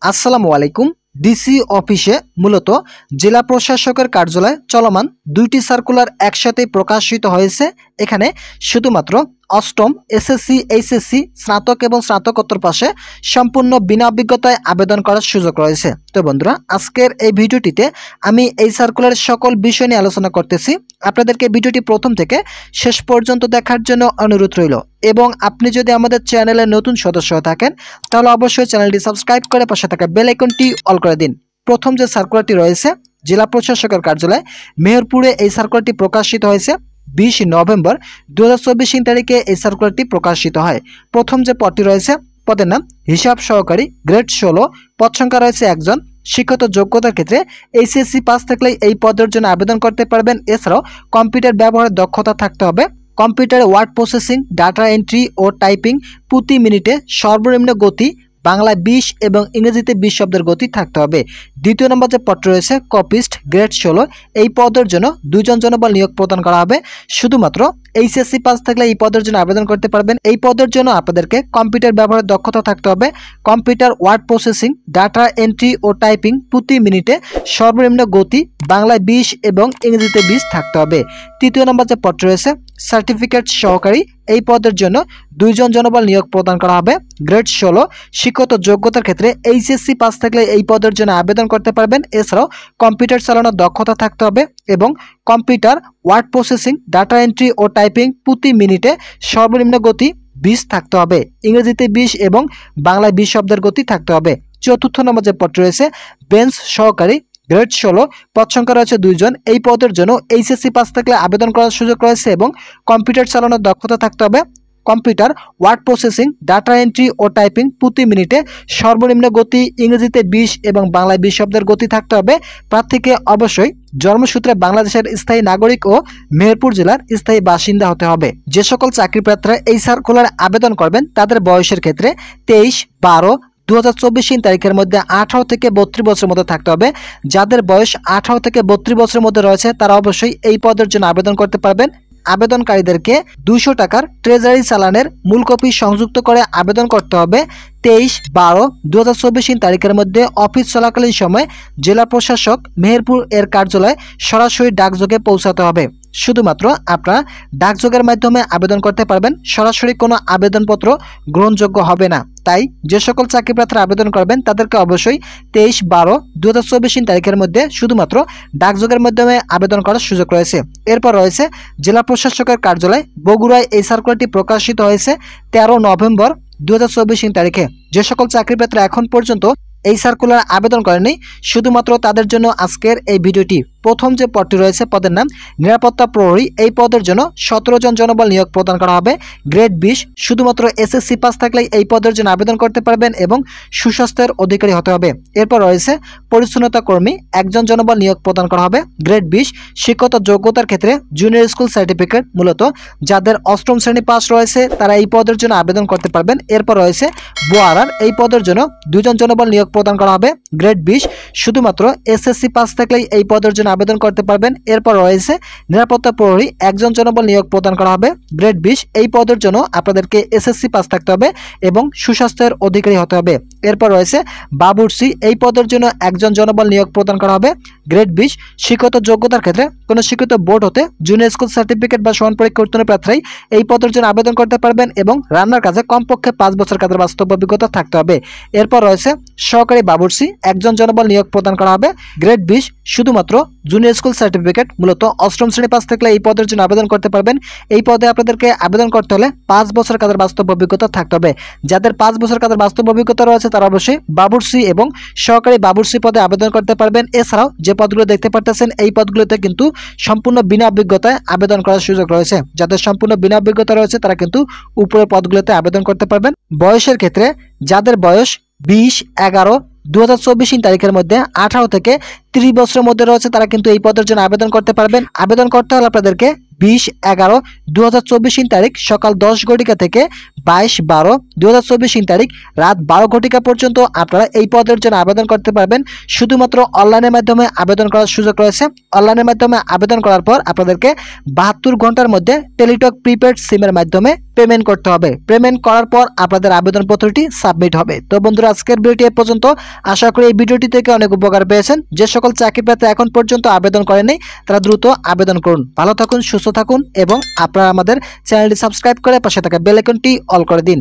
আসসালামু আলাইকুম। ডিসি অফিসে মূলত জেলা প্রশাসকের কার্যালয়ে চলমান দুইটি সার্কুলার একসাথে প্রকাশিত হয়েছে। এখানে শুধুমাত্র অষ্টম এসএসসি এইচএসসি স্নাতক এবং স্নাতকোত্তর পাশে সম্পূর্ণ বিনা অভিজ্ঞতায় আবেদন করার সুযোগ রয়েছে। তো বন্ধুরা, আজকের এই ভিডিওটিতে আমি এই সার্কুলারের সকল বিষয় নিয়ে আলোচনা করতেছি। আপনাদেরকে ভিডিওটি প্রথম থেকে শেষ পর্যন্ত দেখার জন্য অনুরোধ রইল এবং আপনি যদি আমাদের চ্যানেলের নতুন সদস্য থাকেন তাহলে অবশ্যই চ্যানেলটি সাবস্ক্রাইব করে পাশে থাকা বেল আইকনটি অল করে দিন। প্রথম যে সার্কুলারটি রয়েছে জেলা প্রশাসকের কার্যালয় মেহেরপুরে, এই সার্কুলারটি প্রকাশিত হয়েছে 20 নভেম্বর 2024 তারিখে। এই সার্কুলারটি প্রকাশিত হয়। প্রথম যে পদটি রয়েছে, পদের নাম হিসাব সহকারী, গ্রেড 16, পদ সংখ্যা রয়েছে একজন। শিক্ষাগত যোগ্যতার ক্ষেত্রে এইচএসসি পাস থাকলে এই পদের জন্য আবেদন করতে পারবেন। এছাড়াও কম্পিউটার ব্যবহারের দক্ষতা থাকতে হবে। কম্পিউটারে ওয়ার্ড প্রসেসিং, ডাটা এন্ট্রি ও টাইপিং প্রতি মিনিটে সর্বনিম্ন গতি বাংলায় 20 এবং ইংরেজিতে 20 শব্দের গতি থাকতে হবে। দ্বিতীয় নম্বর যে পদটি রয়েছে কপিস্ট, গ্রেড 16, এই পদের জন্য 2 জন জনবল নিয়োগ প্রদান করা হবে। শুধুমাত্র এইচএসসি পাস থাকলে এই পদের জন্য আবেদন করতে পারবেন। এই পদের জন্য আপনাদেরকে কম্পিউটার ব্যবহারের দক্ষতা থাকতে হবে। Computer word processing, data entry ও টাইপিং প্রতি মিনিটে সর্বনিম্ন গতি বাংলায় 20 এবং ইংরেজিতে 20 থাকতে হবে। তৃতীয় নম্বর যে পদটি রয়েছে সার্টিফিকেট সহকারী, এই পদের জন্য 2 জন জনবল নিয়োগ প্রদান করা হবে। গ্রেড 16, শিক্ষাগত যোগ্যতার ক্ষেত্রে এইচএসসি পাস থাকলে এই পদের জন্য আবেদন করতে পারবেন। এছাড়াও কম্পিউটার চালানোর দক্ষতা থাকতে হবে এবং computer word processing, data entry ও টাইপিং প্রতি মিনিটে সর্বনিম্ন গতি 20 থাকতে হবে। ইংরেজিতে 20 এবং বাংলায় 20 শব্দের গতি থাকতে হবে। চতুর্থ নম্বর যে পদটি রয়েছে বেঞ্চ সহকারী, গ্রেড 16, পদ সংখ্যা রয়েছে 2 জন। এই পদের জন্য এইচএসসি পাস থাকলে আবেদন করার সুযোগ রয়েছে এবং কম্পিউটার চালানোর দক্ষতা থাকতে হবে। Computer word processing, data entry ও টাইপিং প্রতি মিনিটে সর্বনিম্ন গতি ইংরেজিতে 20 এবং বাংলায় 20 শব্দের গতি থাকতে হবে। প্রার্থীকে অবশ্যই জন্মসূত্রে বাংলাদেশের স্থায়ী নাগরিক ও মেহেরপুর জেলার স্থায়ী বাসিন্দা হতে হবে। যে সকল চাকরি প্রার্থীরা এই সার্কুলারে আবেদন করবেন তাদের বয়সের ক্ষেত্রে 23/12/2024 তারিখের মধ্যে 18 থেকে 32 বছরের মধ্যে থাকতে হবে। যাদের বয়স 18 থেকে 32 বছরের মধ্যে রয়েছে তারা অবশ্যই এই পদের জন্য আবেদন করতে পারবেন। আবেদনকারীদেরকে 200 টাকার ট্রেজারি চালানের মূল কপি সংযুক্ত করে আবেদন করতে হবে। 23/12/2024 তারিখের মধ্যে অফিস চলাকালীন সময় জেলা প্রশাসক মেহেরপুর এর কার্যালয়ে সরাসরি ডাকযোগে পৌঁছাতে হবে। শুধুমাত্র আপনারা ডাকযোগের মাধ্যমে আবেদন করতে পারবেন। সরাসরি কোনো আবেদনপত্র গ্রহণযোগ্য হবে না। তাই যে সকল চাকরি প্রার্থীরা আবেদন করবেন তাদেরকে অবশ্যই 23/12/2024 তারিখের মধ্যে শুধুমাত্র ডাকযোগের মাধ্যমে আবেদন করার সুযোগ রয়েছে। এরপর রয়েছে জেলা প্রশাসকের কার্যালয় বগুড়ায়, এই সার্কুলারটি প্রকাশিত হয়েছে 13 নভেম্বর 2024 তারিখে। যে সকল চাকরি প্রার্থীরা এখন পর্যন্ত এই সার্কুলার আবেদন করেনি শুধুমাত্র তাদের জন্য আজকের এই ভিডিওটি। প্রথম যে পদটি রয়েছে পদের নাম নিরাপত্তা প্রহরী, এই পদের জন্য 17 জন জনবল নিয়োগ প্রদান করা হবে। গ্রেড 20, শুধুমাত্র এসএসসি পাস থাকলে এই পদের জন্য আবেদন করতে পারবেন এবং সুস্বাস্থ্যের অধিকারী হতে হবে। এরপর রয়েছে পরিচ্ছন্নতা কর্মী, 1 জন জনবল নিয়োগ প্রদান করা হবে। গ্রেড 20, শিক্ষাগত যোগ্যতার ক্ষেত্রে জুনিয়র স্কুল সার্টিফিকেট, মূলত যাদের 8ম শ্রেণী পাস রয়েছে তারা এই পদের জন্য আবেদন করতে পারবেন। এরপর রয়েছে বোয়ারার, এই পদের জন্য 2 জন জনবল নিয়োগ প্রদান করা হবে। গ্রেড 20, শুধুমাত্র এসএসসি পাস থাকলেই এই পদের জন্য আবেদন করতে পারবেন। এরপর রয়েছে নিরাপত্তা প্রহরী, 1 জন জনবল নিয়োগ প্রদান করা হবে। গ্রেড 20, এই পদের জন্য আপনাদেরকে এসএসসি পাস থাকতে হবে এবং সুস্বাস্থ্যের অধিকারী হতে হবে। এরপর রয়েছে বাবুর্চি, এই পদের জন্য 1 জন জনবল নিয়োগ প্রদান করা হবে। গ্রেড 20, শিক্ষাগত যোগ্যতার ক্ষেত্রে কোনো শিক্ষিত বোর্ড হতে জুনিয়র স্কুল সার্টিফিকেট বা সমান পরীক্ষা উত্তীর্ণ প্রার্থীরাই এই পদের জন্য আবেদন করতে পারবেন এবং রান্নার কাজে কমপক্ষে 5 বছর কাজের বাস্তব অভিজ্ঞতা থাকতে হবে। এরপর রয়েছে সহকারী বাবুর্চি, 1 জন জনবল নিয়োগ প্রদান করা হবে। গ্রেড 20, শুধুমাত্র জুনিয়র স্কুল সার্টিফিকেট, মূলত 8ম শ্রেণী পাস থাকলে এই পদের জন্য আবেদন করতে পারবেন। এই পদে আপনাদেরকে আবেদন করতে হলে 5 বছর কাজের বাস্তব অভিজ্ঞতা থাকতে হবে। যাদের 5 বছর কাজের বাস্তব অভিজ্ঞতা রয়েছে তারা অবশ্যই বাবুর্চি এবং সহকারী বাবুর্চি পদে আবেদন করতে পারবেন। এছাড়াও যে পদগুলো দেখতে পারতেছেন এই পদগুলোতে কিন্তু সম্পূর্ণ বিনা অভিজ্ঞতায় আবেদন করার সুযোগ রয়েছে। যাদের সম্পূর্ণ বিনা অভিজ্ঞতা রয়েছে তারা কিন্তু উপরের পদগুলোতে আবেদন করতে পারবেন। বয়সের ক্ষেত্রে যাদের বয়স 20/11/2024 তারিখের মধ্যে 18 থেকে 30 বছরের মধ্যে রয়েছে তারা কিন্তু এই পদের জন্য আবেদন করতে পারবেন। আবেদন করতে হলে আপনাদেরকে 20/11/2024 তারিখ সকাল 10 ঘটিকা থেকে 22/12/2024 তারিখ রাত 12 ঘটিকা পর্যন্ত আপনারা এই পদের জন্য আবেদন করতে পারবেন। শুধুমাত্র অনলাইনের মাধ্যমে আবেদন করার সুযোগ রয়েছে। অনলাইনের মাধ্যমে আবেদন করার পর আপনাদেরকে 72 ঘন্টার মধ্যে টেলিটক প্রিপেড সিমের মাধ্যমে পেমেন্ট করতে হবে। পেমেন্ট করার পর আপনাদের আবেদনপত্রটি সাবমিট হবে। তো বন্ধুরা, আজকের ভিডিওটি এ পর্যন্ত। আশা করি এই ভিডিওটি থেকে অনেক উপকার পেয়েছেন। যে সকল চাকরিপ্রার্থী এখন পর্যন্ত আবেদন করেনি তারা দ্রুত আবেদন করুন। ভালো থাকুন, সুস্থ থাকুন এবং আপনারা আমাদের চ্যানেলটি সাবস্ক্রাইব করে পাশে থাকা বেল আইকনটি অল করে দিন।